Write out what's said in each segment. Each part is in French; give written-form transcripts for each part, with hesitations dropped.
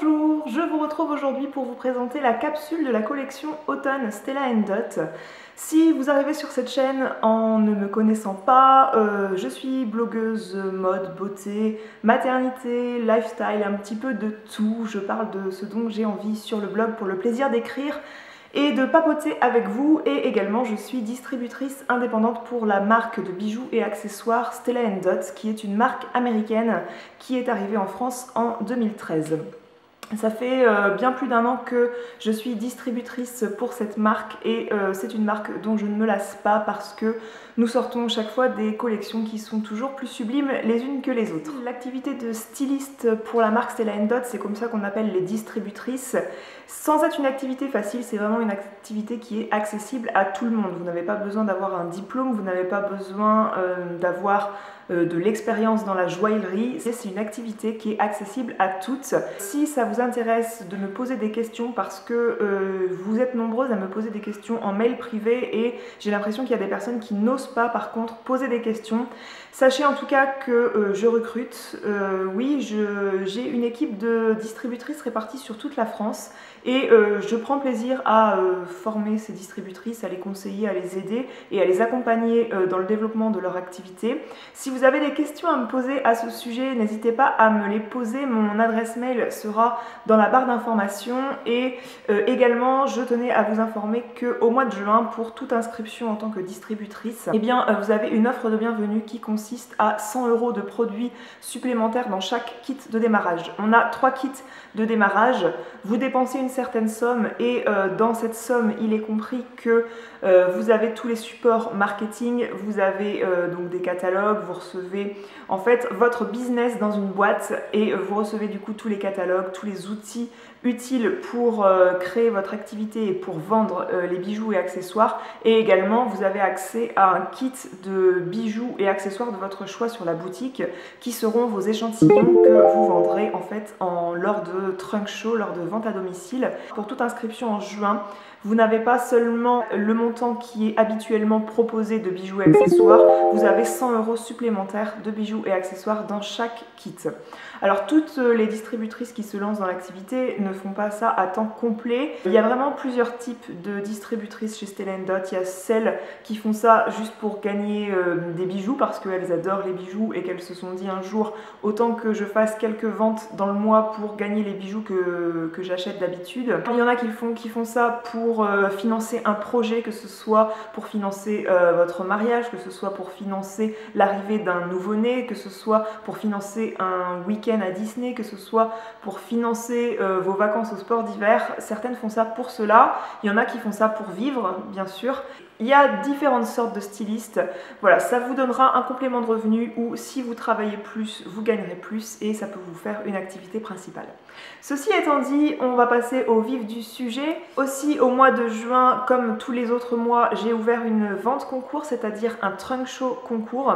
Bonjour, je vous retrouve aujourd'hui pour vous présenter la capsule de la collection Automne Stella & Dot. Si vous arrivez sur cette chaîne en ne me connaissant pas, je suis blogueuse mode, beauté, maternité, lifestyle, un petit peu de tout. Je parle de ce dont j'ai envie sur le blog pour le plaisir d'écrire et de papoter avec vous. Et également je suis distributrice indépendante pour la marque de bijoux et accessoires Stella & Dot, qui est une marque américaine qui est arrivée en France en 2013. Ça fait bien plus d'un an que je suis distributrice pour cette marque et c'est une marque dont je ne me lasse pas parce que nous sortons chaque fois des collections qui sont toujours plus sublimes les unes que les autres. L'activité de styliste pour la marque Stella & Dot, c'est comme ça qu'on appelle les distributrices. Sans être une activité facile, c'est vraiment une activité qui est accessible à tout le monde. Vous n'avez pas besoin d'avoir un diplôme, vous n'avez pas besoin d'avoir de l'expérience dans la joaillerie. C'est une activité qui est accessible à toutes. Si ça vous intéresse de me poser des questions, parce que vous êtes nombreuses à me poser des questions en mail privé et j'ai l'impression qu'il y a des personnes qui n'osent pas par contre poser des questions, sachez en tout cas que je recrute. Oui, j'ai une équipe de distributrices répartie sur toute la France et je prends plaisir à former ces distributrices, à les conseiller, à les aider et à les accompagner dans le développement de leur activité. Si vous avez des questions à me poser à ce sujet, n'hésitez pas à me les poser. Mon adresse mail sera dans la barre d'information et également je tenais à vous informer qu'au mois de juin, pour toute inscription en tant que distributrice, eh bien, vous avez une offre de bienvenue qui consiste à 100 € de produits supplémentaires dans chaque kit de démarrage. On a 3 kits de démarrage, vous dépensez une certaine somme et dans cette somme il est compris que vous avez tous les supports marketing, vous avez donc des catalogues, vous recevez en fait votre business dans une boîte et vous recevez du coup tous les catalogues, tous les outils utiles pour créer votre activité et pour vendre les bijoux et accessoires, et également vous avez accès à un kit de bijoux et accessoires de votre choix sur la boutique qui seront vos échantillons que vous vendrez en fait lors de trunk show, lors de vente à domicile. Pour toute inscription en juin, vous n'avez pas seulement le montant qui est habituellement proposé de bijoux et accessoires, vous avez 100 € supplémentaires de bijoux et accessoires dans chaque kit. Alors toutes les distributrices qui se lancent dans l'activité ne font pas ça à temps complet. Il y a vraiment plusieurs types de distributrices chez Stella & Dot. Il y a celles qui font ça juste pour gagner des bijoux parce qu'elles adorent les bijoux et qu'elles se sont dit un jour autant que je fasse quelques ventes dans le mois pour gagner les bijoux que j'achète d'habitude. Il y en a qui font ça pour financer un projet, que ce soit pour financer votre mariage, que ce soit pour financer l'arrivée d'un nouveau-né, que ce soit pour financer un week-end à Disney, que ce soit pour financer vos vacances au sport d'hiver. Certaines font ça pour cela, il y en a qui font ça pour vivre bien sûr. Il y a différentes sortes de stylistes, voilà, ça vous donnera un complément de revenu ou si vous travaillez plus, vous gagnerez plus et ça peut vous faire une activité principale. Ceci étant dit, on va passer au vif du sujet. Aussi au mois de juin, comme tous les autres mois, j'ai ouvert une vente concours, c'est-à-dire un trunk show concours.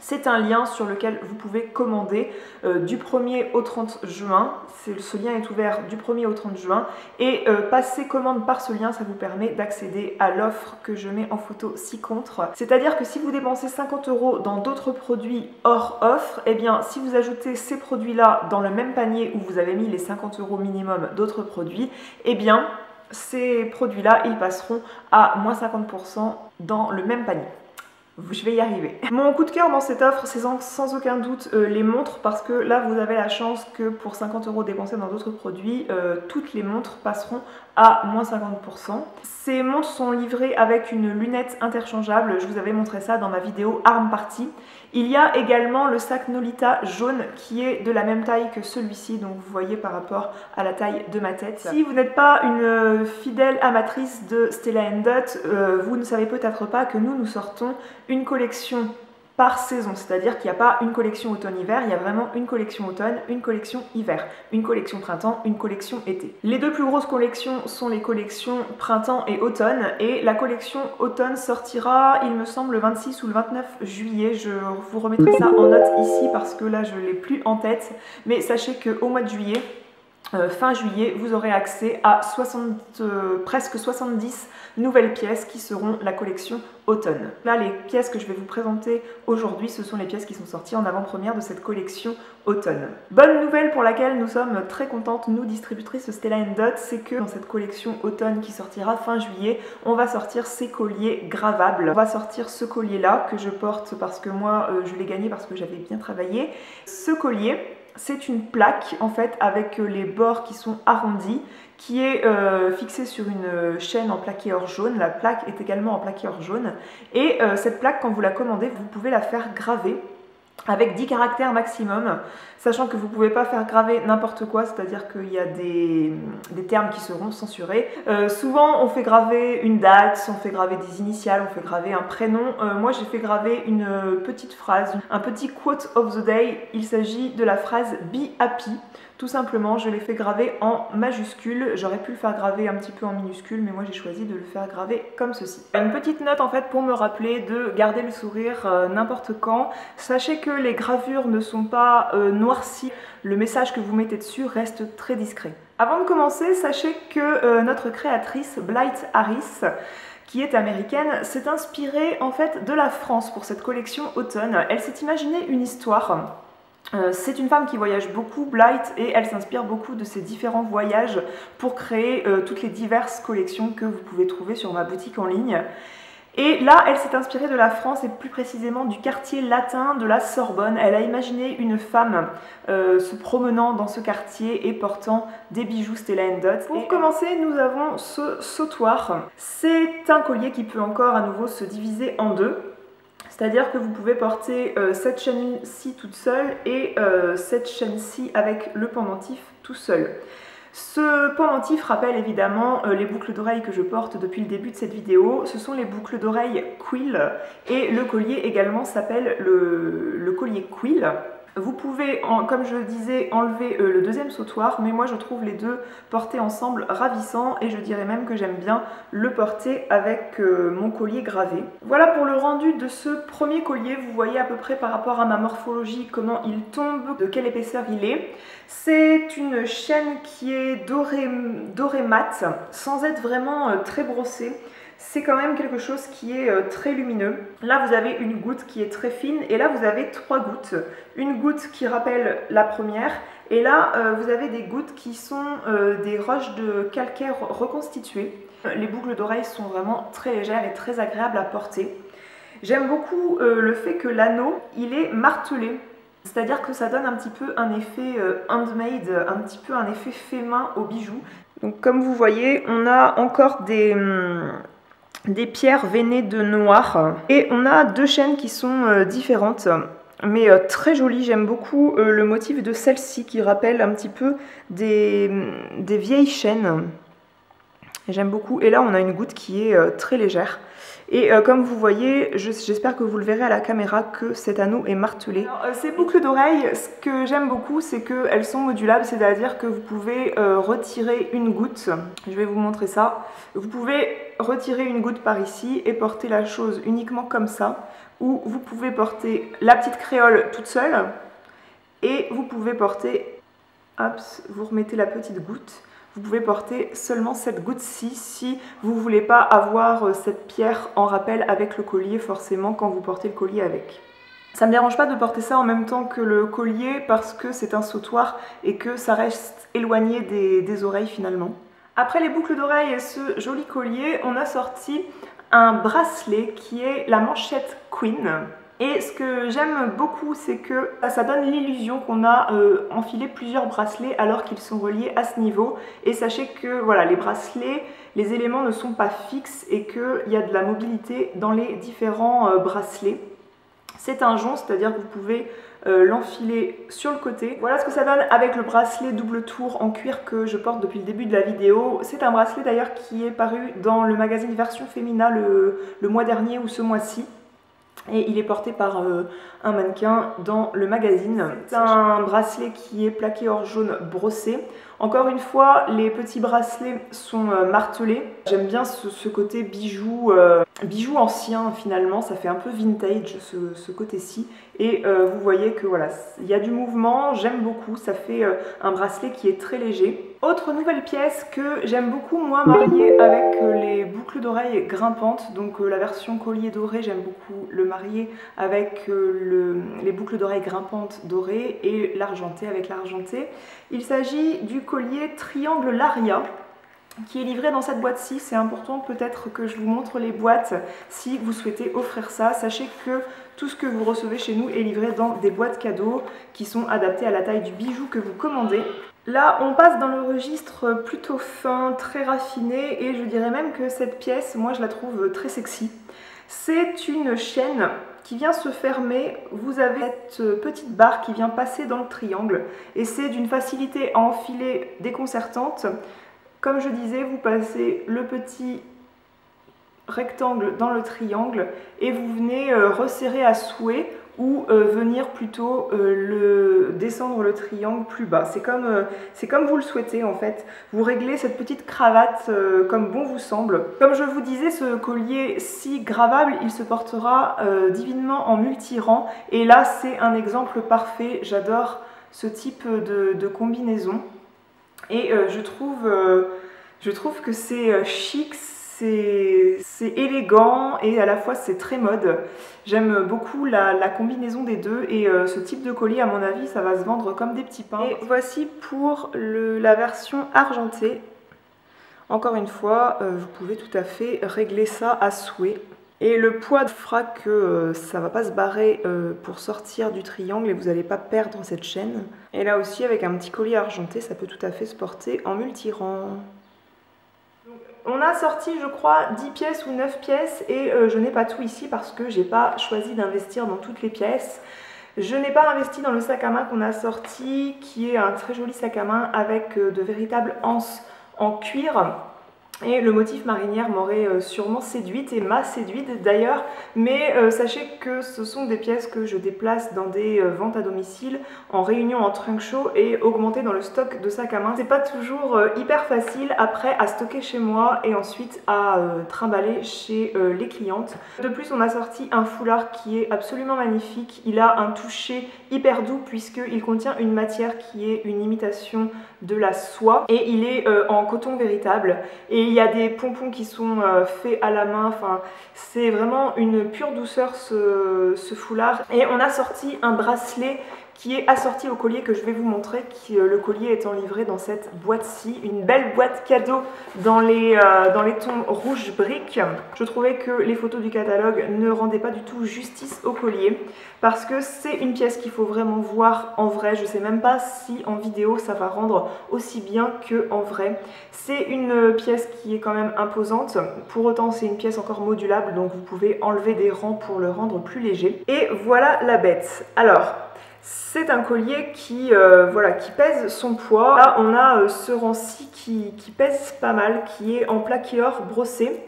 C'est un lien sur lequel vous pouvez commander du 1er au 30 juin. Ce lien est ouvert du 1er au 30 juin. Et passer commande par ce lien, ça vous permet d'accéder à l'offre que je mets en photo ci-contre. C'est-à-dire que si vous dépensez 50 € dans d'autres produits hors offre, eh bien si vous ajoutez ces produits-là dans le même panier où vous avez mis les 50 € minimum d'autres produits, eh bien ces produits-là, ils passeront à moins 50% dans le même panier. Je vais y arriver. Mon coup de cœur dans cette offre, c'est sans aucun doute les montres, parce que là vous avez la chance que pour 50 € dépensés dans d'autres produits, toutes les montres passeront à moins 50%. Ces montres sont livrées avec une lunette interchangeable, je vous avais montré ça dans ma vidéo Arm Party. Il y a également le sac Nolita jaune qui est de la même taille que celui-ci, donc vous voyez par rapport à la taille de ma tête. Si vous n'êtes pas une fidèle amatrice de Stella & Dot, vous ne savez peut-être pas que nous sortons une collection par saison, c'est-à-dire qu'il n'y a pas une collection automne-hiver, il y a vraiment une collection automne, une collection hiver, une collection printemps, une collection été. Les deux plus grosses collections sont les collections printemps et automne, et la collection automne sortira, il me semble, le 26 ou le 29 juillet. Je vous remettrai ça en note ici parce que là je ne l'ai plus en tête, mais sachez qu'au mois de juillet, fin juillet, vous aurez accès à presque 70 nouvelles pièces qui seront la collection automne. Là, les pièces que je vais vous présenter aujourd'hui, ce sont les pièces qui sont sorties en avant-première de cette collection automne. Bonne nouvelle pour laquelle nous sommes très contentes, nous distributrices Stella & Dot, c'est que dans cette collection automne qui sortira fin juillet, on va sortir ces colliers gravables. On va sortir ce collier-là que je porte parce que moi, je l'ai gagné parce que j'avais bien travaillé. Ce collier, c'est une plaque en fait avec les bords qui sont arrondis, qui est fixée sur une chaîne en plaqué or jaune. La plaque est également en plaqué or jaune. Et cette plaque, quand vous la commandez, vous pouvez la faire graver avec 10 caractères maximum, sachant que vous ne pouvez pas faire graver n'importe quoi, c'est-à-dire qu'il y a des termes qui seront censurés. Souvent on fait graver une date, on fait graver des initiales, on fait graver un prénom. Moi j'ai fait graver une petite phrase, un petit quote of the day. Il s'agit de la phrase Be Happy. Tout simplement, je l'ai fait graver en majuscule. J'aurais pu le faire graver un petit peu en minuscule, mais moi j'ai choisi de le faire graver comme ceci. Une petite note en fait pour me rappeler de garder le sourire n'importe quand. Sachez que les gravures ne sont pas noircies. Le message que vous mettez dessus reste très discret. Avant de commencer, sachez que notre créatrice, Blythe Harris, qui est américaine, s'est inspirée en fait de la France pour cette collection automne. Elle s'est imaginé une histoire. C'est une femme qui voyage beaucoup, Blythe, et elle s'inspire beaucoup de ses différents voyages pour créer toutes les diverses collections que vous pouvez trouver sur ma boutique en ligne. Et là, elle s'est inspirée de la France et plus précisément du quartier latin de la Sorbonne. Elle a imaginé une femme se promenant dans ce quartier et portant des bijoux Stella & Dot. Pour commencer, nous avons ce sautoir. C'est un collier qui peut encore à nouveau se diviser en deux. C'est-à-dire que vous pouvez porter cette chaîne-ci toute seule et cette chaîne-ci avec le pendentif tout seul. Ce pendentif rappelle évidemment les boucles d'oreilles que je porte depuis le début de cette vidéo. Ce sont les boucles d'oreilles Quill et le collier également s'appelle le collier Quill. Vous pouvez, comme je le disais, enlever le deuxième sautoir, mais moi je trouve les deux portés ensemble ravissants et je dirais même que j'aime bien le porter avec mon collier gravé. Voilà pour le rendu de ce premier collier. Vous voyez à peu près par rapport à ma morphologie comment il tombe, de quelle épaisseur il est. C'est une chaîne qui est dorée mat, sans être vraiment très brossée. C'est quand même quelque chose qui est très lumineux. Là, vous avez une goutte qui est très fine et là, vous avez 3 gouttes. Une goutte qui rappelle la première et là, vous avez des gouttes qui sont des roches de calcaire reconstituées. Les boucles d'oreilles sont vraiment très légères et très agréables à porter. J'aime beaucoup le fait que l'anneau, il est martelé. C'est-à-dire que ça donne un petit peu un effet handmade, un petit peu un effet fait main au bijou. Donc comme vous voyez, on a encore des pierres veinées de noir et on a 2 chaînes qui sont différentes mais très jolies. J'aime beaucoup le motif de celle-ci qui rappelle un petit peu des vieilles chaînes. J'aime beaucoup et là on a une goutte qui est très légère et comme vous voyez, j'espère que vous le verrez à la caméra que cet anneau est martelé. Ces boucles d'oreilles, ce que j'aime beaucoup c'est qu'elles sont modulables, c'est-à-dire que vous pouvez retirer une goutte. Je vais vous montrer ça. Vous pouvez retirer une goutte par ici et porter la chose uniquement comme ça, ou vous pouvez porter la petite créole toute seule et vous pouvez porter, hop, vous remettez la petite goutte. Vous pouvez porter seulement cette goutte-ci si vous ne voulez pas avoir cette pierre en rappel avec le collier forcément quand vous portez le collier avec. Ça ne me dérange pas de porter ça en même temps que le collier parce que c'est un sautoir et que ça reste éloigné des oreilles finalement. Après les boucles d'oreilles et ce joli collier, on a sorti un bracelet qui est la manchette Queen. Et ce que j'aime beaucoup, c'est que ça donne l'illusion qu'on a enfilé plusieurs bracelets alors qu'ils sont reliés à ce niveau. Et sachez que voilà, les bracelets, les éléments ne sont pas fixes et qu'il y a de la mobilité dans les différents bracelets. C'est un jonc, c'est-à-dire que vous pouvez l'enfiler sur le côté. Voilà ce que ça donne avec le bracelet double tour en cuir que je porte depuis le début de la vidéo. C'est un bracelet d'ailleurs qui est paru dans le magazine Version Femina le mois dernier ou ce mois-ci. Et il est porté par un mannequin dans le magazine. C'est un bracelet qui est plaqué or jaune brossé. Encore une fois, les petits bracelets sont martelés. J'aime bien ce côté bijou ancien finalement, ça fait un peu vintage ce côté-ci. et vous voyez que voilà, il y a du mouvement, j'aime beaucoup, ça fait un bracelet qui est très léger. Autre nouvelle pièce que j'aime beaucoup moi marier avec les boucles d'oreilles grimpantes, donc la version collier doré, j'aime beaucoup le marier avec les boucles d'oreilles grimpantes dorées et l'argenté avec l'argenté. Il s'agit du collier triangle Laria qui est livré dans cette boîte-ci. C'est important peut-être que je vous montre les boîtes si vous souhaitez offrir ça. Sachez que tout ce que vous recevez chez nous est livré dans des boîtes cadeaux qui sont adaptées à la taille du bijou que vous commandez. Là, on passe dans le registre plutôt fin, très raffiné, et je dirais même que cette pièce, moi je la trouve très sexy. C'est une chaîne qui vient se fermer, vous avez cette petite barre qui vient passer dans le triangle, et c'est d'une facilité à enfiler déconcertante. Comme je disais, vous passez le petit rectangle dans le triangle et vous venez resserrer à souhait ou venir plutôt descendre le triangle plus bas. C'est comme vous le souhaitez en fait. Vous réglez cette petite cravate comme bon vous semble. Comme je vous disais, ce collier si gravable, il se portera divinement en multi-rang. Et là, c'est un exemple parfait. J'adore ce type de combinaison. Et je trouve que c'est chic, c'est élégant et à la fois c'est très mode. J'aime beaucoup la combinaison des deux et ce type de collier, à mon avis, ça va se vendre comme des petits pains. Et voici pour la version argentée. Encore une fois, vous pouvez tout à fait régler ça à souhait. Et le poids fera que ça ne va pas se barrer pour sortir du triangle et vous n'allez pas perdre cette chaîne. Et là aussi, avec un petit collier argenté, ça peut tout à fait se porter en multi-rang. On a sorti, je crois, 10 pièces ou 9 pièces et je n'ai pas tout ici parce que j'ai pas choisi d'investir dans toutes les pièces. Je n'ai pas investi dans le sac à main qu'on a sorti, qui est un très joli sac à main avec de véritables anses en cuir. Et le motif marinière m'aurait sûrement séduite et m'a séduite d'ailleurs, mais sachez que ce sont des pièces que je déplace dans des ventes à domicile, en réunion en trunk show et augmenter dans le stock de sac à main. C'est pas toujours hyper facile après à stocker chez moi et ensuite à trimballer chez les clientes. De plus, on a sorti un foulard qui est absolument magnifique. Il a un toucher hyper doux puisqu'il contient une matière qui est une imitation de la soie et il est en coton véritable. Et il y a des pompons qui sont faits à la main, enfin c'est vraiment une pure douceur ce foulard. Et on a sorti un bracelet qui est assorti au collier que je vais vous montrer, le collier étant livré dans cette boîte-ci, une belle boîte cadeau dans les tons rouge brique. Je trouvais que les photos du catalogue ne rendaient pas du tout justice au collier, parce que c'est une pièce qu'il faut vraiment voir en vrai. Je ne sais même pas si en vidéo ça va rendre aussi bien qu'en vrai. C'est une pièce qui est quand même imposante, pour autant c'est une pièce encore modulable, donc vous pouvez enlever des rangs pour le rendre plus léger. Et voilà la bête. Alors, c'est un collier qui pèse son poids. Là, on a ce rang-ci qui pèse pas mal, qui est en plaqué or brossé.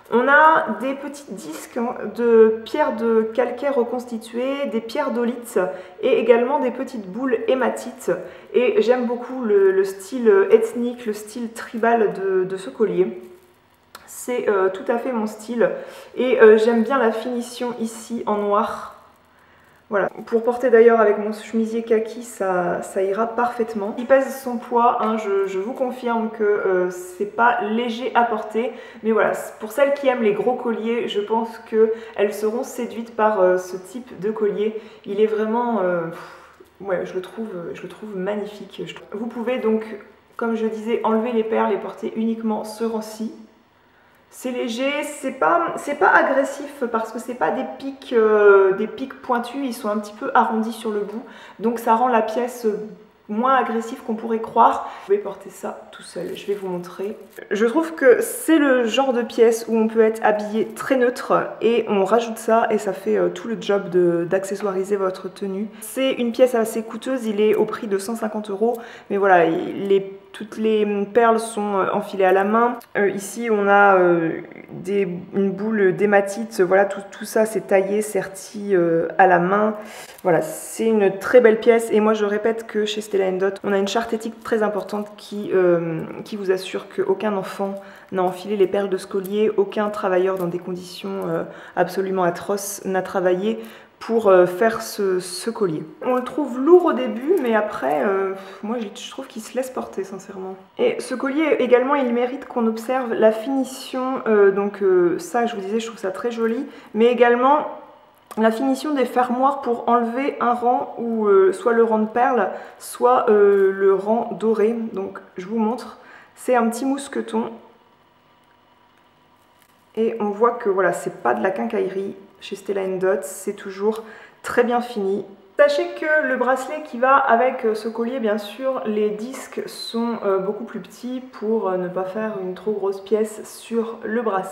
On a des petits disques de pierres de calcaire reconstituées, des pierres d'olite et également des petites boules hématites. Et j'aime beaucoup le style ethnique, le style tribal de ce collier. C'est tout à fait mon style. Et j'aime bien la finition ici en noir. Voilà, pour porter d'ailleurs avec mon chemisier kaki, ça ira parfaitement. Il pèse son poids, hein, je vous confirme que c'est pas léger à porter, mais voilà, pour celles qui aiment les gros colliers, je pense qu'elles seront séduites par ce type de collier. Il est vraiment, ouais, je le trouve magnifique. Vous pouvez donc, comme je disais, enlever les perles et porter uniquement ce rang-ci. C'est léger, c'est pas agressif parce que c'est pas des pics pointus, ils sont un petit peu arrondis sur le bout, donc ça rend la pièce moins agressive qu'on pourrait croire. Vous pouvez porter ça tout seul, je vais vous montrer. Je trouve que c'est le genre de pièce où on peut être habillé très neutre et on rajoute ça et ça fait tout le job d'accessoiriser votre tenue. C'est une pièce assez coûteuse, il est au prix de 150 €, mais voilà, toutes les perles sont enfilées à la main. Ici, on a une boule d'hématite. Voilà, tout ça, c'est taillé, serti à la main. Voilà, c'est une très belle pièce. Et moi, je répète que chez Stella & Dot, on a une charte éthique très importante qui vous assure qu'aucun enfant n'a enfilé les perles de ce collier, aucun travailleur dans des conditions absolument atroces n'a travaillé pour faire ce collier. On le trouve lourd au début, mais après, moi je trouve qu'il se laisse porter sincèrement. Et ce collier également, il mérite qu'on observe la finition, ça je vous disais, je trouve ça très joli, mais également la finition des fermoirs pour enlever un rang où soit le rang de perles, soit le rang doré. Donc je vous montre, c'est un petit mousqueton. Et on voit que voilà, c'est pas de la quincaillerie chez Stella & Dot, c'est toujours très bien fini. Sachez que le bracelet qui va avec ce collier, bien sûr, les disques sont beaucoup plus petits pour ne pas faire une trop grosse pièce sur le bras.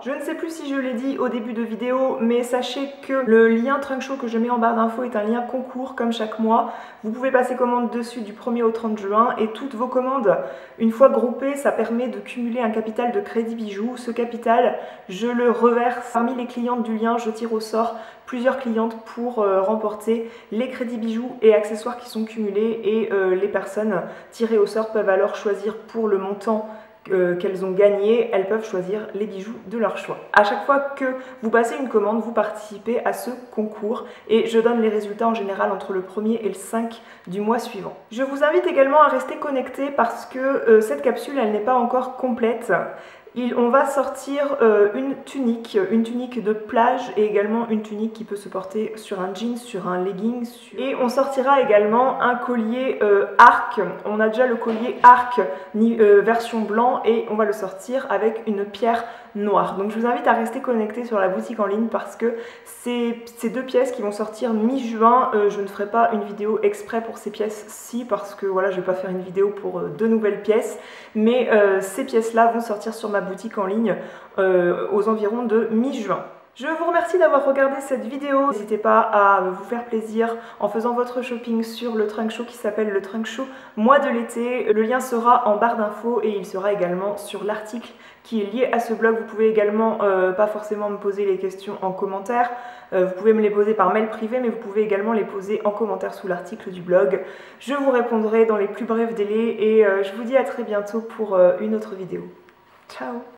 Je ne sais plus si je l'ai dit au début de vidéo, mais sachez que le lien Trunk Show que je mets en barre d'infos est un lien concours comme chaque mois. Vous pouvez passer commande dessus du 1er au 30 juin et toutes vos commandes, une fois groupées, ça permet de cumuler un capital de crédit bijoux. Ce capital, je le reverse parmi les clientes du lien, je tire au sort plusieurs clientes pour remporter les crédits bijoux et accessoires qui sont cumulés et les personnes tirées au sort peuvent alors choisir pour le montant qu'elles ont gagné, elles peuvent choisir les bijoux de leur choix. À chaque fois que vous passez une commande, vous participez à ce concours et je donne les résultats en général entre le 1er et le 5 du mois suivant. Je vous invite également à rester connecté parce que cette capsule, elle n'est pas encore complète. On va sortir une tunique de plage et également une tunique qui peut se porter sur un jean, sur un legging. Et on sortira également un collier arc. On a déjà le collier arc version blanc et on va le sortir avec une pierre noire. Donc je vous invite à rester connecté sur la boutique en ligne parce que ces deux pièces qui vont sortir mi-juin, je ne ferai pas une vidéo exprès pour ces pièces-ci parce que voilà, je ne vais pas faire une vidéo pour deux nouvelles pièces, mais ces pièces-là vont sortir sur ma boutique en ligne aux environs de mi-juin. Je vous remercie d'avoir regardé cette vidéo. N'hésitez pas à vous faire plaisir en faisant votre shopping sur le Trunk Show qui s'appelle le Trunk Show mois de l'été. Le lien sera en barre d'infos et il sera également sur l'article qui est lié à ce blog. Vous pouvez également, pas forcément me poser les questions en commentaire, vous pouvez me les poser par mail privé, mais vous pouvez également les poser en commentaire sous l'article du blog. Je vous répondrai dans les plus brefs délais et je vous dis à très bientôt pour une autre vidéo. Ciao!